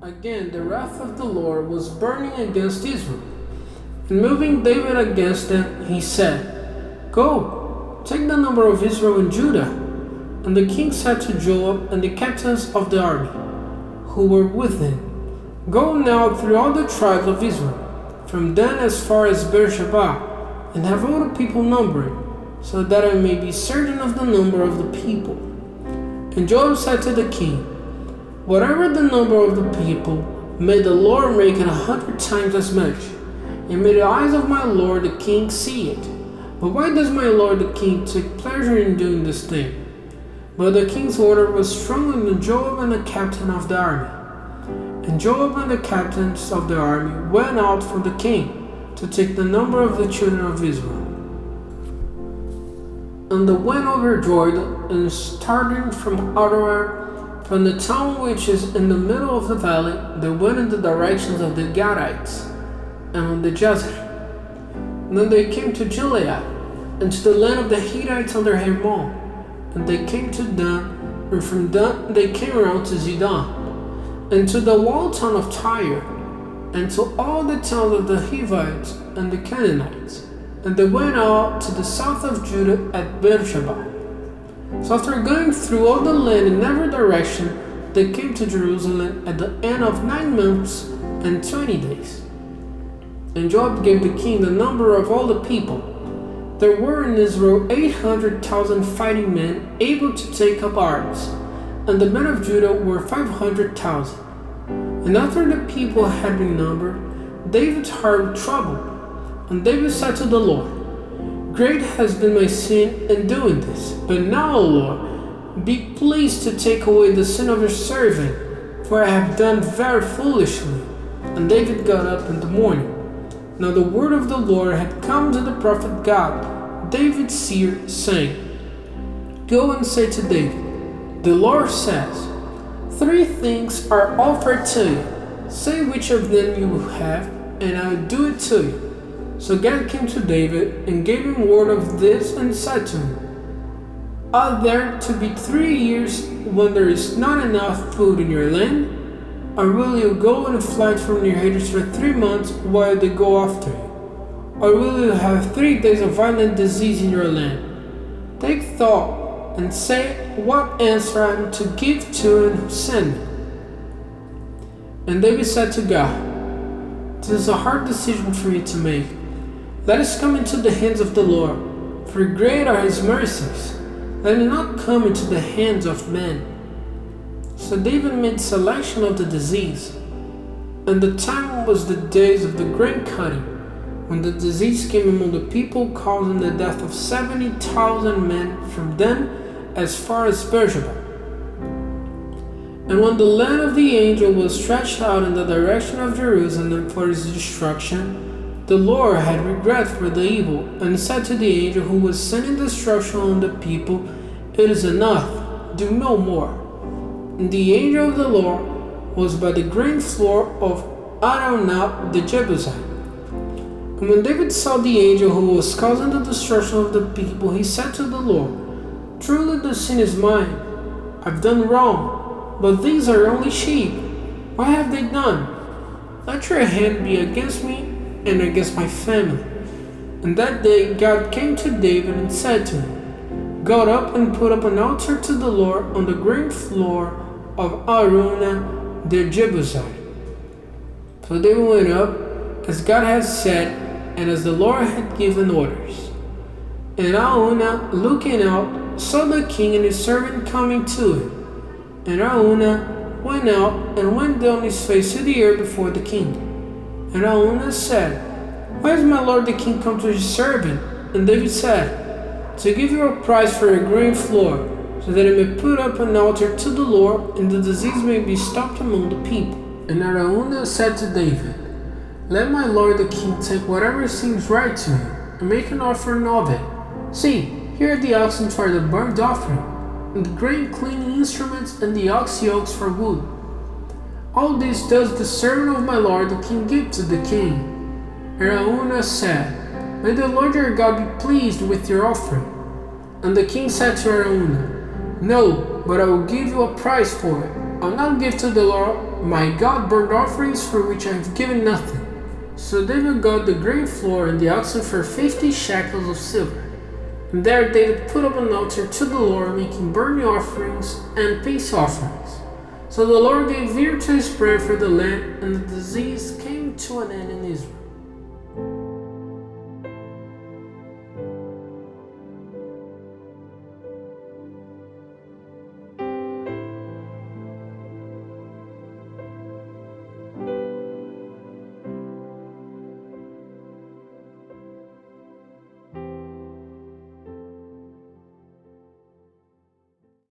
Again, the wrath of the Lord was burning against Israel. And moving David against them, he said, "Go, take the number of Israel and Judah." And the king said to Joab and the captains of the army, who were with him, "Go now through all the tribes of Israel, from Dan as far as Beersheba, and have all the people numbered, so that I may be certain of the number of the people." And Joab said to the king, "Whatever the number of the people, may the Lord make it 100 times as much, and may the eyes of my lord the king see it. But why does my lord the king take pleasure in doing this thing?" But the king's order was stronger than Joab and the captain of the army. And Joab and the captains of the army went out from the king to take the number of the children of Israel. And they went over Jordan, and starting from Aroer, from the town which is in the middle of the valley, they went in the directions of the Gadites and on the Jezreel. And then they came to Gilead, and to the land of the Hittites under Hermon. And they came to Dan, and from Dan they came around to Zidon, and to the walled town of Tyre, and to all the towns of the Hivites and the Canaanites. And they went out to the south of Judah at Beersheba. So after going through all the land in every direction, they came to Jerusalem at the end of 9 months and 20 days. And Joab gave the king the number of all the people. There were in Israel 800,000 fighting men able to take up arms, and the men of Judah were 500,000. And after the people had been numbered, David's heart troubled, and David said to the Lord, "Great has been my sin in doing this, but now, O Lord, be pleased to take away the sin of your servant, for I have done very foolishly." And David got up in the morning. Now the word of the Lord had come to the prophet Gad, David's seer, saying, "Go and say to David, the Lord says, 3 things are offered to you. Say which of them you have, and I will do it to you." So Gad came to David and gave him word of this and said to him, "Are there to be 3 years when there is not enough food in your land? Or will you go in flight from your haters for 3 months while they go after you? Or will you have 3 days of violent disease in your land? Take thought and say what answer I am to give to him who sent me." And David said to God, "This is a hard decision for me to make. Let us come into the hands of the Lord, for great are his mercies. Let it not come into the hands of men." So David made selection of the disease, and the time was the days of the grain cutting, when the disease came among the people, causing the death of 70,000 men from Dan as far as Beersheba. And when the land of the angel was stretched out in the direction of Jerusalem for its destruction, the Lord had regret for the evil, and said to the angel who was sending destruction on the people, "It is enough, do no more." And the angel of the Lord was by the grain floor of Araunah the Jebusite. And when David saw the angel who was causing the destruction of the people, he said to the Lord, "Truly the sin is mine. I've done wrong, but these are only sheep. What have they done? Let your hand be against me and against my family." And that day God came to David and said to him, "Go up and put up an altar to the Lord on the grain floor of Araunah the Jebusite." So David went up, as God had said, and as the Lord had given orders. And Araunah, looking out, saw the king and his servant coming to him. And Araunah went out and went down his face to the earth before the king. And Araunah said, "Why has my lord the king come to his servant?" And David said, "To give you a price for a grain floor, so that it may put up an altar to the Lord, and the disease may be stopped among the people." And Araunah said to David, "Let my lord the king take whatever seems right to him, and make an offering of it. See, here are the oxen for the burnt offering, and the grain cleaning instruments, and the ox yokes for wood. All this does the servant of my lord the king give to the king." Araunah said, "May the Lord your God be pleased with your offering." And the king said to Araunah, "No, but I will give you a price for it. I'll not give to the Lord my God, burnt offerings for which I have given nothing." So David got the grain floor and the oxen for 50 shekels of silver. And there David put up an altar to the Lord, making burnt offerings and peace offerings. So the Lord gave ear to his prayer for the land, and the disease came to an end in Israel.